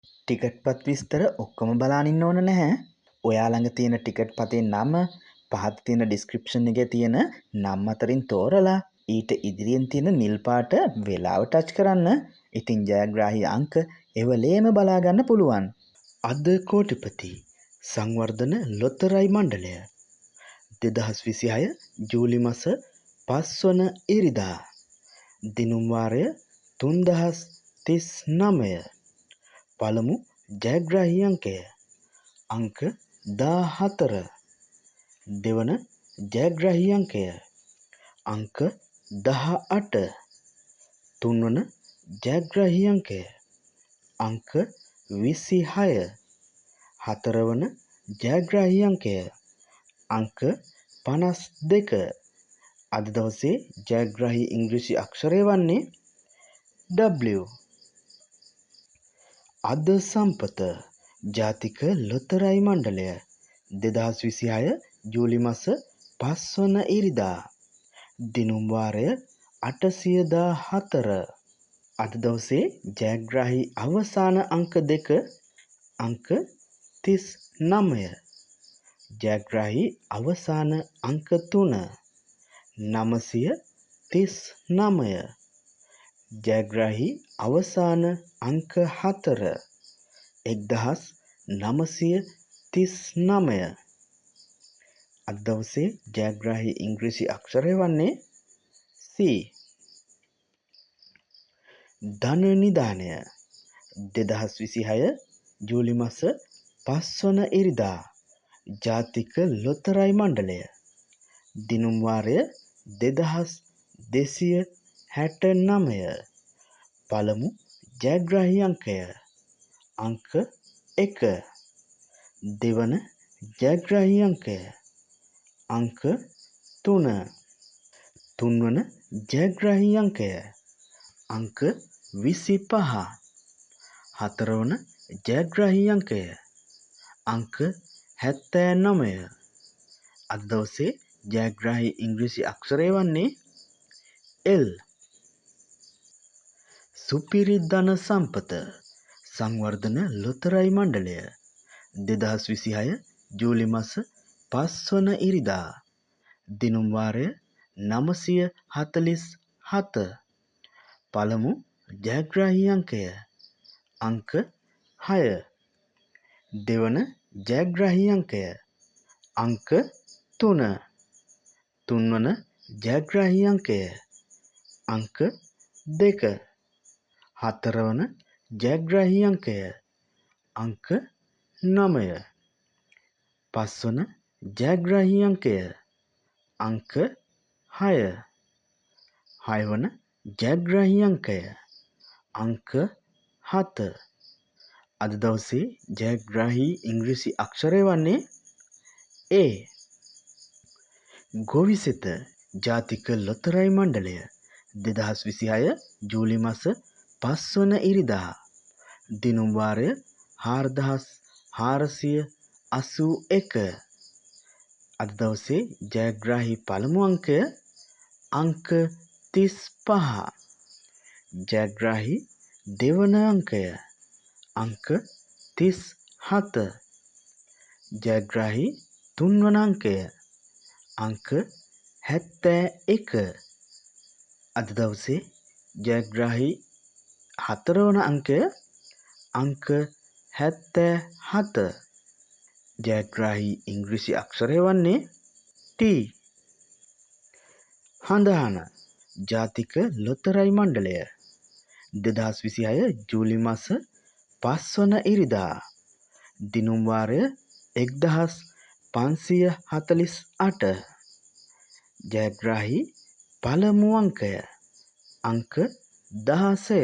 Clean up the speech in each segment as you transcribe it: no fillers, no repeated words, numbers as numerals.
Ticket පත් විස්තර ඔක්කොම බලාගෙන ඉන්න ඕන නැහැ. ඔයා ළඟ තියෙන ටිකට් පතේ නම පහත තියෙන ඩිස්ක්‍රිප්ෂන් එකේ තියෙන නම් අතරින් තෝරලා ඊට ඉදිරියෙන් තියෙන නිල් පාට වෙලාව ටච් කරන්න. ඉතින් ජයග්‍රාහී අංක එවලේම බලා ගන්න පුළුවන්. අද කෝටිපති සංවර්ධන ලොතරැයි මණ්ඩලය 2026 ජූලි මාස 5 වන ඉරිදා දිනුම් වාරය 3039 පළමු ජයග්‍රාහී අංකය අංක 14 දෙවන ජයග්‍රාහී අංකය අංක 18 තුන්වන ජයග්‍රාහී අංකය අංක 26 හතරවන ජයග්‍රාහී අංකය අංක 52 අද දවසේ ජයග්‍රාහී ඉංග්‍රීසි අක්ෂරය වන්නේ W. අද සම්පත ජාතික ලොතරැයි මණ්ඩලය 2026 ජූලි මාස 5 වන ඉරිදා දිනුම් වාරය 814 අද දවසේ ජයග්‍රාහී අවසාන අංක 2 අංක 39 ජයග්‍රාහී අවසාන අංක 3 939 ජයග්‍රාහී අවසාන අංක 4 1939 අද දවසේ ජයග්‍රාහී ඉංග්‍රීසි අක්ෂරය වන්නේ C. ධන නිධානය 2026 ජූලි මාස 5 වන ඉරිදා ජාතික ලොතරැයි මණ්ඩලය දිනුම් වාරය 2269 පළමු ජයග්‍රාහී අංකය අංක 1 දෙවන ජයග්‍රාහී අංකය අංක 3 තුන්වන ජයග්‍රාහී අංකය අංක 25 හතරවන ජයග්‍රාහී අංකය අංක 79 අද දවසේ ජයග්‍රාහී ඉංග්‍රීසි අක්ෂරය වන්නේ L. සුපිරි ධන සම්පත සංවර්ධන ලොතරැයි මණ්ඩලය 2026 ජූලි මාස 5 වන ඉරිදා දිනුම් වාරය 947 පළමු ජයග්‍රාහී අංකය අංක 6 දෙවන ජයග්‍රාහී අංකය අංක 3 තුන්වන ජයග්‍රාහී අංකය අංක 2 හතරවන ජයග්‍රාහී අංකය අංක 9 පස්වන ජයග්‍රාහී අංකය අංක 6 හයවන ජයග්‍රාහී අංකය අංක 7 අද දවසේ ජයග්‍රාහී ඉංග්‍රීසි අක්ෂරය වන්නේ A. ගොවිසෙත ජාතික ලොතරැයි මණ්ඩලය 2026 ජූලි මාස 5 වන ඉරිදා දිනුම් වාරය 4481 අද දවසේ ජයග්‍රාහී පළමු අංකය අංක 35 ජයග්‍රාහී දෙවන අංකය අංක 37 ජයග්‍රාහී තුන්වන අංකය අංක 71 අද දවසේ ජයග්‍රාහී හතරවන අංකය අංක 77 ජයග්‍රාහී ඉංග්‍රීසි අක්ෂරය වන්නේ T. හඳහන ජාතික ලොතරැයි මණ්ඩලය 2026 ජූලි මාස 5 වන ඉරිදා දිනුම් වාරය 1548 ජයග්‍රාහී පළමු අංකය අංක 16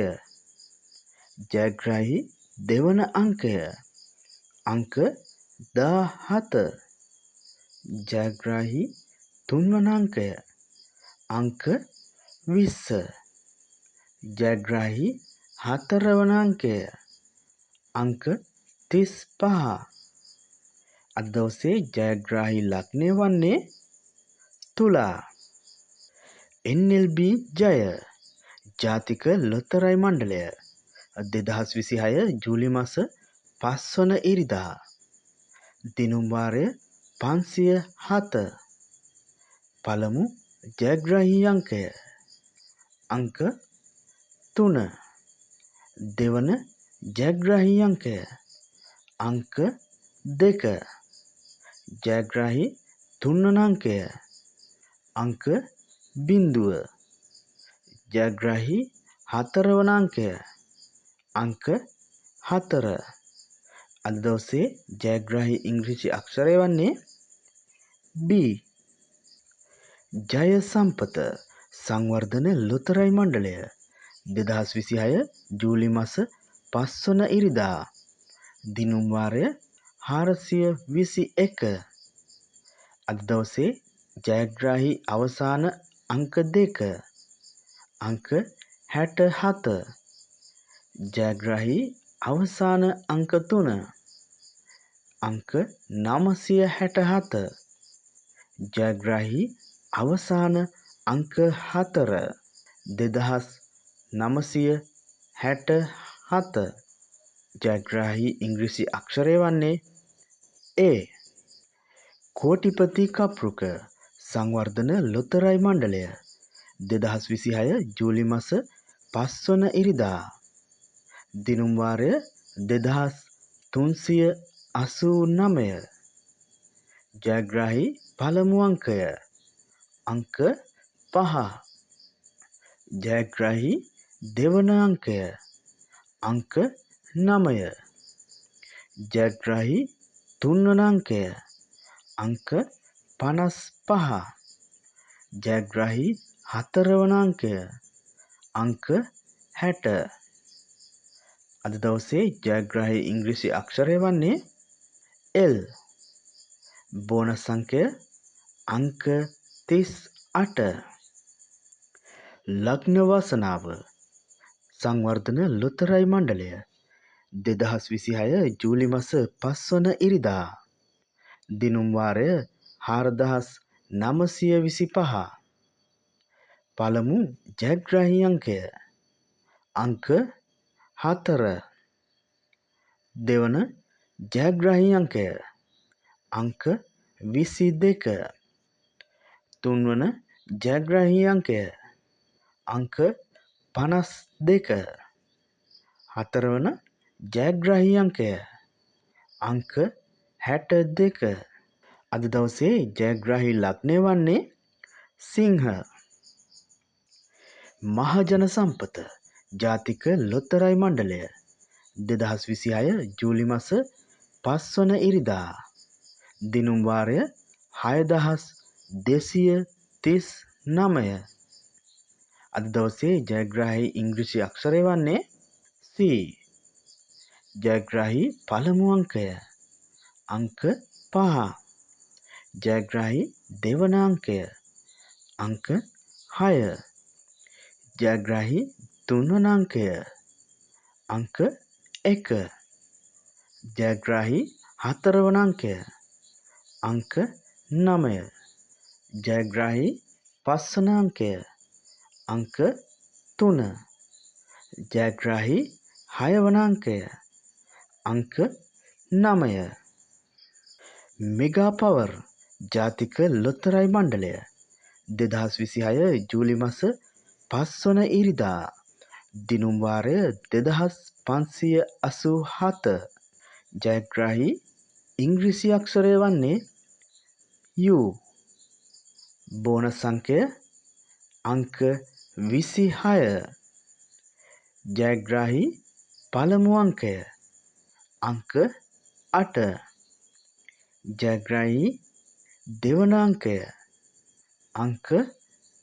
ජයග්‍රාහී දෙවන අංකය අංක 17 ජයග්‍රාහී තුන්වන අංකය අංක 20 ජයග්‍රාහී හතරවන අංකය අංක 35 අද දවසේ ජයග්‍රාහී ලග්නය වන්නේ තුලා. NLB ජය ජාතික ලොතරැයි මණ්ඩලය 2026 ජූලි මාස 5 වන ඉරිදා. දිනුම් වාරය 507. පළමු ජයග්‍රාහී අංකය අංක 3. දෙවන ජයග්‍රාහී අංකය අංක 2. ජයග්‍රාහී තුන්වන අංකය අංක 0. ජයග්‍රාහී හතරවන අංකය අංක 4. අද දවසේ ජයග්‍රාහී ඉංග්‍රීසි අක්ෂරය වන්නේ B. ජය සම්පත සංවර්ධන ලොතරැයි මණ්ඩලය 2026 ජූලි මාස 5 වන ඉරිදා. දිනුම් වාරය 421. අද දවසේ ජයග්‍රාහී අවසාන අංක 2 අංක 67. ජයග්‍රාහී අවසාන අංක 3 අංක 967. ජයග්‍රාහී අවසාන අංක 4 2967. ජයග්‍රාහී ඉංග්‍රීසි අක්ෂරය වන්නේ A. කෝටිපති කප්රුක සංවර්ධන ලොතරැයි මණ්ඩලය 2026 ජූලි මාස 5 වන ඉරිදා. දිනුම් වාරය 2389. ජයග්‍රාහී පළමු අංකය අංක 5. ජයග්‍රාහී දෙවන අංකය අංක 9. ජයග්‍රාහී තුන්වන අංකය අංක 55. ජයග්‍රාහී හතරවන අංකය අංක 60. අද දවසේ ජයග්‍රාහී ඉංග්‍රීසි අක්ෂරය වන්නේ L. බෝනස් අංකය අංක 38. ලග්න වාසනාව සංවර්ධන ලොතරැයි මණ්ඩලය 2026 ජූලි මාස 5 වන ඉරිදා. දිනුම් වාරය 4925. පළමු ජයග්‍රාහී අංකය අංක 4. දෙවන ජයග්‍රාහී අංකය අංක 22. තුන්වන ජයග්‍රාහී අංකය අංක 52. හතරවන ජයග්‍රාහී අංකය අංක 62. අද දවසේ ජයග්‍රාහී ලග්නය වන්නේ සිංහ. මහජන සම්පත ජාතික ලොතරැයි මණ්ඩලය 2026 ජූලි මාස 5 වන ඉරිදා. දිනුම් වාරය 6239. අද දවසේ ජයග්‍රාහී ඉංග්‍රීසි අක්ෂරය වන්නේ C. ජයග්‍රාහී පළමු අංකය අංක 5. ජයග්‍රාහී දෙවන අංකය අංක 6. ජයග්‍රාහී තුන්වන අංකය අංක 1. ජයග්‍රාහී හතරවන අංකය අංක 9. ජයග්‍රාහී පස්වන අංකය අංක 3. ජයග්‍රාහී හයවන අංකය අංක 9. මෙගා පවර් ජාතික ලොතරැයි මණ්ඩලය 2026 ජූලි මාස 5 වන ඉරිදා. දිනුම් වාරය 2587. ජයග්‍රාහී ඉංග්‍රීසි අක්ෂරය වන්නේ U. බෝනස් අංකය අංක 26. ජයග්‍රාහී පළමු අංකය අංක 8. ජයග්‍රාහී දෙවන අංකය අංක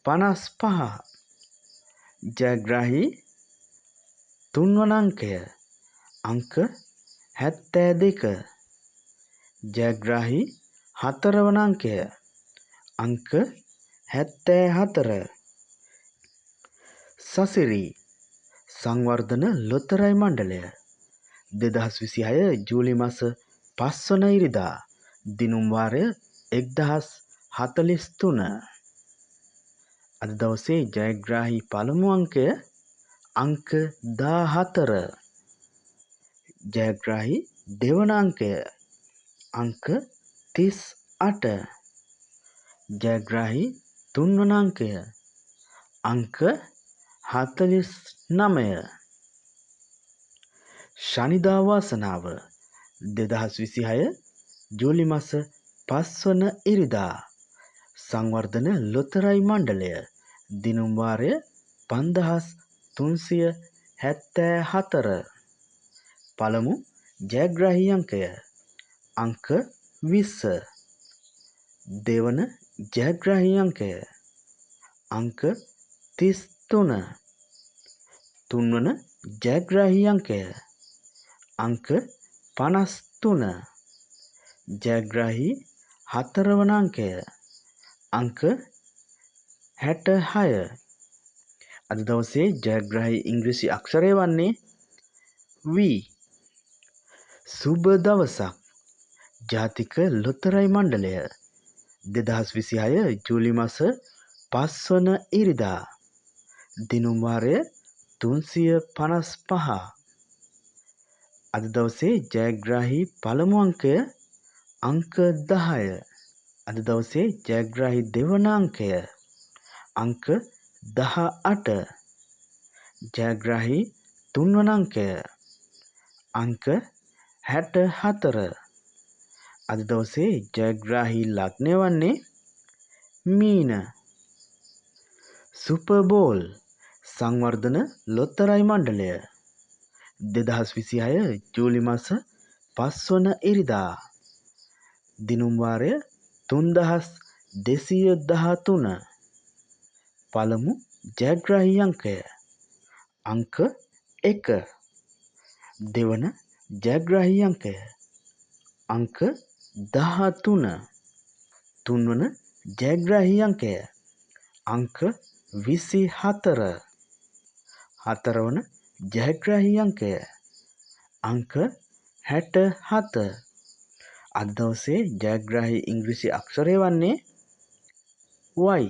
55. ජයග්‍රාහී තුන්වන අංකය අංක 72. ජයග්‍රාහී හතරවන අංකය අංක 74. සසිරි සංවර්ධන ලොතරැයි මණ්ඩලය 2026 ජූලි මාස 5 වන ඉරිදා. දිනුම් වාරය 1043. අද දවසේ ජයග්‍රාහී පළමු අංකය අංක 14. ජයග්‍රාහී දෙවන අංකය අංක 38. ජයග්‍රාහී තුන්වන අංකය අංක 49. ශනිදා වාසනාව 2026 ජූලි මාස 5 වන ඉරිදා සංවර්ධන ලොතරැයි මණ්ඩලය දිනුම් වාරය 5374. පළමු ජයග්‍රාහී අංකය අංක 20. දෙවන ජයග්‍රාහී අංකය අංක 33. තුන්වන ජයග්‍රාහී අංකය අංක 53. ජයග්‍රාහී හතරවන අංකය අංක 66. අද දවසේ ජයග්‍රාහී ඉංග්‍රීසි අක්ෂරය වන්නේ V. සුබ දවසක්. ජාතික ලොතරැයි මණ්ඩලය 2026 ජූලි මාස 5 වන ඉරිදා දිනුම් වාරය 355. අද දවසේ ජයග්‍රාහී පළමු අංකය අංක 10. අද දවසේ ජයග්‍රාහී දෙවන අංකය අංක 18. ජයග්‍රාහී තුන්වන අංකය අංක 64. අද දවසේ ජයග්‍රාහී ලග්නය වන්නේ මීන. සුපර් බෝල් සංවර්ධන ලොතරැයි මණ්ඩලය 2026 ජූලි මාස 5 වන ඉරිදා දිනුම් වාරය 3213. පළමු ජයග්‍රාහී අංකය අංක 1. දෙවන ජයග්‍රාහී අංකය අංක 13. තුන්වන ජයග්‍රාහී අංකය අංක 24. හතරවන ජයග්‍රාහී අංකය අංක 67. අද දවසේ ජයග්‍රාහී ඉංග්‍රීසි අක්ෂරය වන්නේ Y.